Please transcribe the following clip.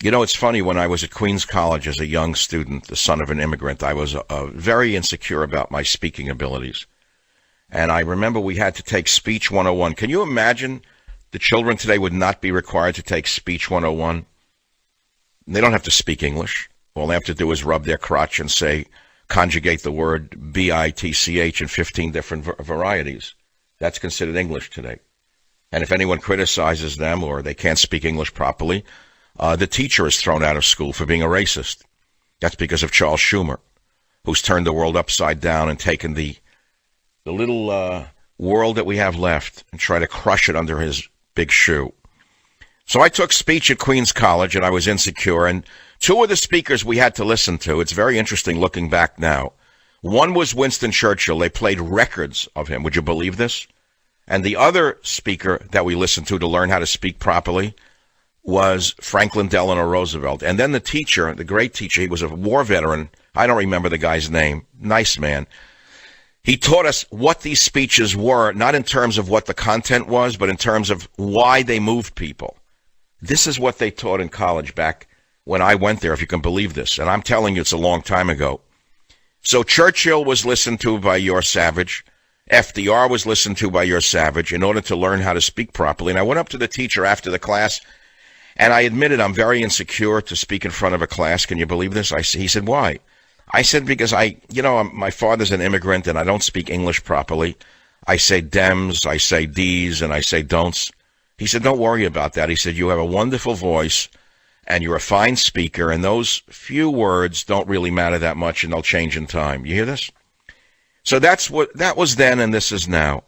You know, it's funny, when I was at Queens College as a young student, the son of an immigrant, I was very insecure about my speaking abilities. And I remember we had to take Speech 101. Can you imagine the children today would not be required to take Speech 101? They don't have to speak English. All they have to do is rub their crotch and say, conjugate the word B-I-T-C-H in 15 different varieties. That's considered English today. And if anyone criticizes them or they can't speak English properly, the teacher is thrown out of school for being a racist. That's because of Charles Schumer, who's turned the world upside down and taken the little world that we have left and try to crush it under his big shoe. So I took speech at Queens College, and I was insecure, and two of the speakers we had to listen to, it's very interesting looking back now. One was Winston Churchill. They played records of him. Would you believe this? And the other speaker that we listened to learn how to speak properly was Franklin Delano Roosevelt. And then the teacher, the great teacher, he was a war veteran. I don't remember the guy's name. Nice man. He taught us what these speeches were, not in terms of what the content was, but in terms of why they moved people. This is what they taught in college back when I went there, if you can believe this. And I'm telling you, it's a long time ago. So Churchill was listened to by your Savage. FDR was listened to by your Savage in order to learn how to speak properly. And I went up to the teacher after the class, and I admitted I'm very insecure to speak in front of a class. Can you believe this? He said, why? I said, because my father's an immigrant and I don't speak English properly. I say dems, I say Ds, and I say don'ts. He said, don't worry about that. He said, you have a wonderful voice and you're a fine speaker, and those few words don't really matter that much, and they'll change in time. You hear this? So that was then, and this is now.